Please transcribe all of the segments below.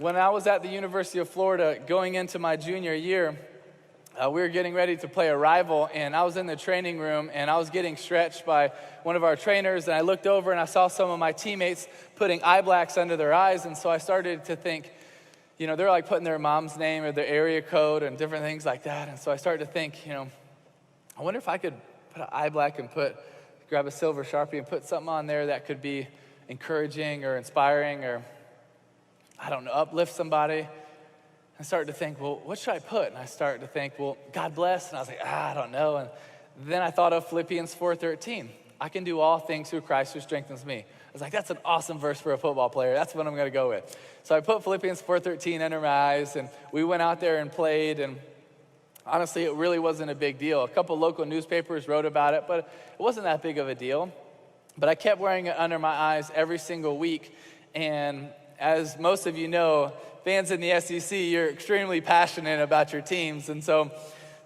When I was at the University of Florida going into my junior year, we were getting ready to play a rival, and I was in the training room, and I was getting stretched by one of our trainers, and I looked over and I saw some of my teammates putting eye blacks under their eyes, and so I started to think, they're like putting their mom's name or their area code and different things like that, and so I started to think, I wonder if I could put an eye black and grab a silver Sharpie and put something on there that could be encouraging or inspiring or, I don't know, uplift somebody. I started to think, well, what should I put? And I started to think, well, God bless. And I was like, I don't know. And then I thought of Philippians 4:13. I can do all things through Christ who strengthens me. I was like, that's an awesome verse for a football player. That's what I'm going to go with. So I put Philippians 4:13 under my eyes, and we went out there and played. And honestly, it really wasn't a big deal. A couple local newspapers wrote about it, but it wasn't that big of a deal. But I kept wearing it under my eyes every single week. And as most of you know, fans in the SEC, you're extremely passionate about your teams. And so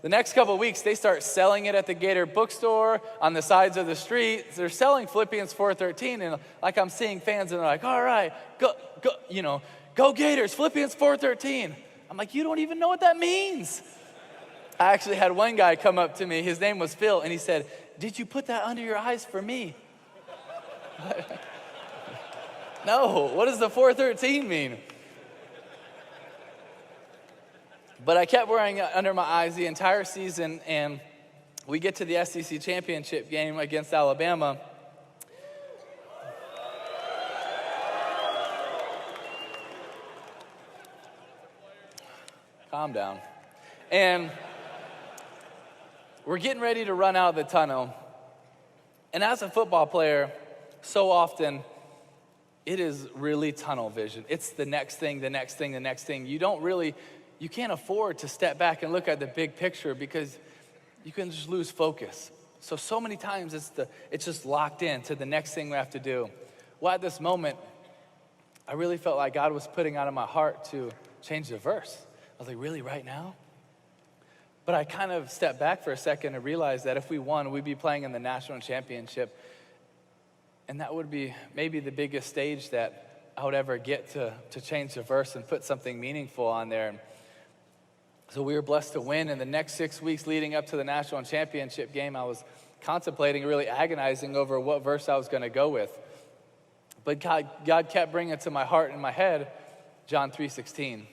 the next couple of weeks, they start selling it at the Gator bookstore, on the sides of the street. They're selling Philippians 4:13. And like I'm seeing fans, and they're like, all right, go Gators, Philippians 4:13. I'm like, you don't even know what that means. I actually had one guy come up to me. His name was Phil, and he said, did you put that under your eyes for me? No, what does the 4:13 mean? But I kept wearing it under my eyes the entire season, and we get to the SEC championship game against Alabama. Calm down. And we're getting ready to run out of the tunnel. And as a football player, so often, it is really tunnel vision. It's the next thing, the next thing, the next thing. You can't afford to step back and look at the big picture because you can just lose focus. So many times it's just locked in to the next thing we have to do. Well, at this moment, I really felt like God was putting out of my heart to change the verse. I was like, really, right now? But I kind of stepped back for a second and realized that if we won, we'd be playing in the national championship. And that would be maybe the biggest stage that I would ever get to change the verse and put something meaningful on there. So we were blessed to win. And the next 6 weeks leading up to the national championship game, I was contemplating, really agonizing over what verse I was going to go with. But God kept bringing it to my heart and my head, John 3:16.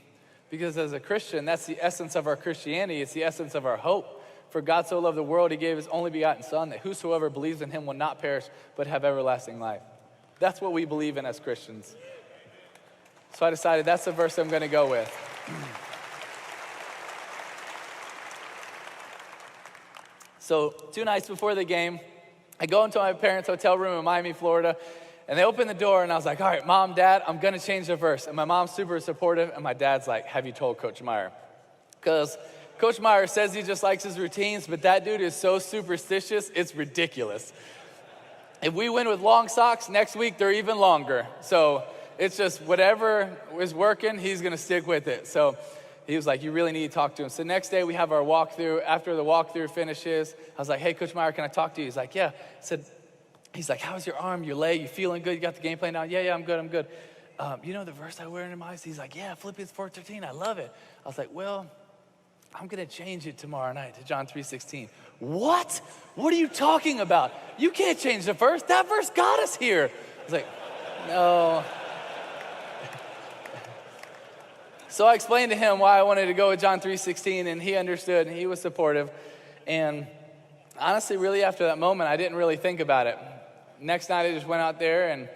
Because as a Christian, that's the essence of our Christianity. It's the essence of our hope. For God so loved the world, he gave his only begotten Son, that whosoever believes in him will not perish, but have everlasting life. That's what we believe in as Christians. So I decided that's the verse I'm going to go with. So 2 nights before the game, I go into my parents' hotel room in Miami, Florida, and they open the door, and I was like, all right, Mom, Dad, I'm going to change the verse. And my mom's super supportive, and my dad's like, have you told Coach Meyer? Because Coach Meyer says he just likes his routines, but that dude is so superstitious, it's ridiculous. If we win with long socks, next week they're even longer. So it's just whatever is working, he's going to stick with it. So he was like, you really need to talk to him. So next day we have our walkthrough. After the walkthrough finishes, I was like, hey, Coach Meyer, can I talk to you? He's like, yeah. He's like, how's your arm, your leg? You feeling good? You got the game plan down? Yeah, I'm good. You know the verse I wear in my eyes? He's like, yeah, Philippians 4:13. I love it. I was like, well, I'm going to change it tomorrow night to John 3:16. What? What are you talking about? You can't change the verse. That verse got us here. I was like, no. So I explained to him why I wanted to go with John 3:16, and he understood, and he was supportive. And honestly, really after that moment, I didn't really think about it. Next night, I just went out there, and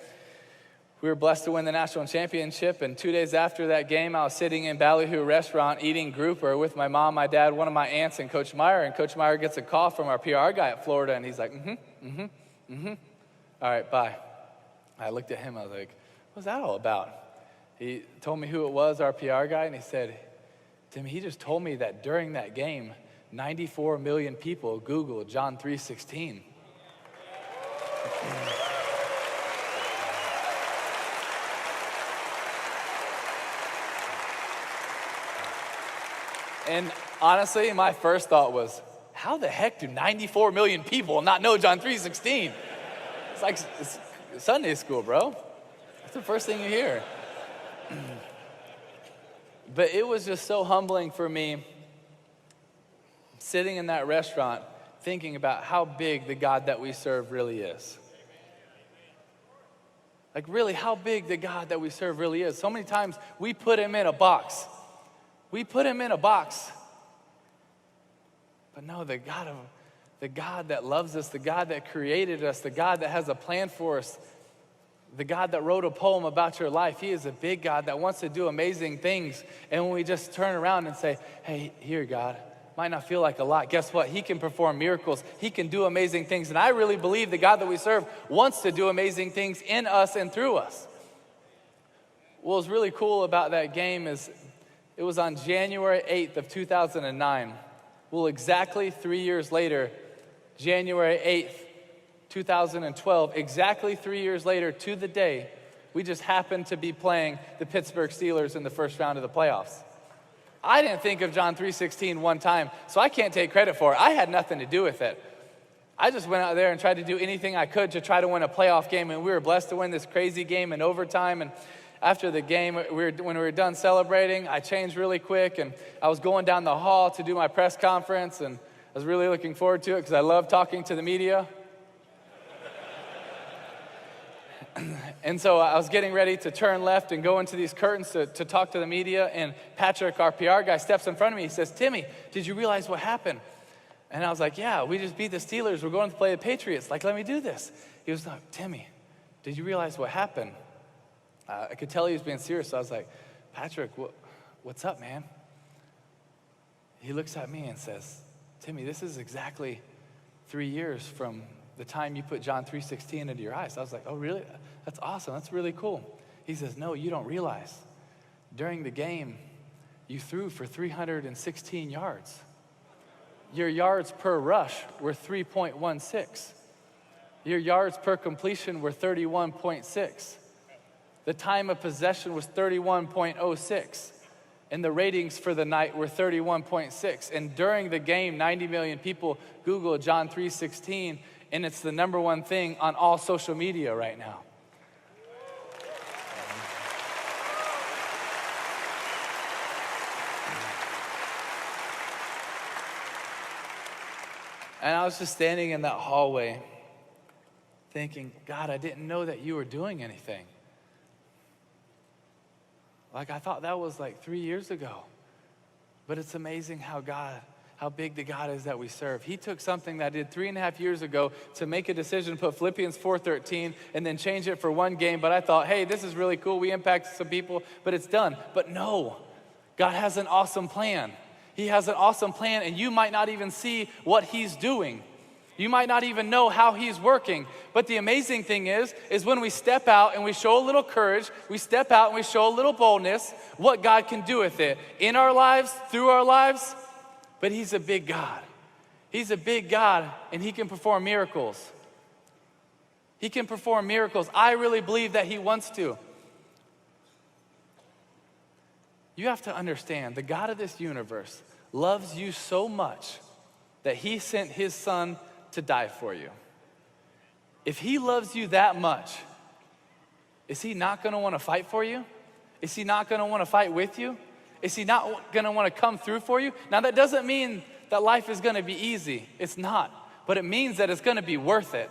we were blessed to win the national championship. And 2 days after that game, I was sitting in Ballyhoo restaurant eating grouper with my mom, my dad, one of my aunts, and Coach Meyer. And Coach Meyer gets a call from our PR guy at Florida, and he's like, all right, bye. I looked at him, I was like, what's that all about? He told me who it was, our PR guy, and he said, Timmy, he just told me that during that game, 94 million people Googled John 3:16. And honestly, my first thought was, how the heck do 94 million people not know John 3:16? It's like it's Sunday school, bro. That's the first thing you hear. But it was just so humbling for me sitting in that restaurant thinking about how big the God that we serve really is. Like, really, how big the God that we serve really is. So many times we put him in a box. We put him in a box. But no, the God that loves us, the God that created us, the God that has a plan for us, the God that wrote a poem about your life, he is a big God that wants to do amazing things. And when we just turn around and say, hey, here, God, might not feel like a lot. Guess what? He can perform miracles. He can do amazing things. And I really believe the God that we serve wants to do amazing things in us and through us. What was really cool about that game is it was on January 8th of 2009. Well, exactly 3 years later, January 8th, 2012, exactly 3 years later to the day, we just happened to be playing the Pittsburgh Steelers in the first round of the playoffs. I didn't think of John 3:16 one time, so I can't take credit for it. I had nothing to do with it. I just went out there and tried to do anything I could to try to win a playoff game, and we were blessed to win this crazy game in overtime. And after the game, when we were done celebrating, I changed really quick, and I was going down the hall to do my press conference, and I was really looking forward to it because I love talking to the media. And so I was getting ready to turn left and go into these curtains to talk to the media, and Patrick, our PR guy, steps in front of me. He says, Timmy, did you realize what happened? And I was like, yeah, we just beat the Steelers. We're going to play the Patriots. Like, let me do this. He was like, Timmy, did you realize what happened? I could tell he was being serious, so I was like, Patrick, what's up, man? He looks at me and says, Timmy, this is exactly 3 years from the time you put John 3:16 into your eyes. I was like, oh, really? That's awesome. That's really cool. He says, no, you don't realize. During the game, you threw for 316 yards. Your yards per rush were 3.16. Your yards per completion were 31.6. The time of possession was 31.06. And the ratings for the night were 31.6. And during the game, 90 million people Googled John 3:16, and it's the number one thing on all social media right now. And I was just standing in that hallway thinking, God, I didn't know that you were doing anything. Like, I thought that was like 3 years ago. But it's amazing how big the God is that we serve. He took something that I did 3.5 years ago to make a decision, put Philippians 4:13, and then change it for one game. But I thought, hey, this is really cool. We impacted some people, but it's done. But no, God has an awesome plan. He has an awesome plan, and you might not even see what he's doing. You might not even know how he's working. But the amazing thing is when we step out and we show a little courage, we step out and we show a little boldness, what God can do with it in our lives, through our lives. But he's a big God. He's a big God, and he can perform miracles. He can perform miracles. I really believe that he wants to. You have to understand, the God of this universe loves you so much that he sent his son to die for you. If he loves you that much, is he not going to want to fight for you? Is he not going to want to fight with you? Is he not going to want to come through for you? Now, that doesn't mean that life is going to be easy. It's not. But it means that it's going to be worth it.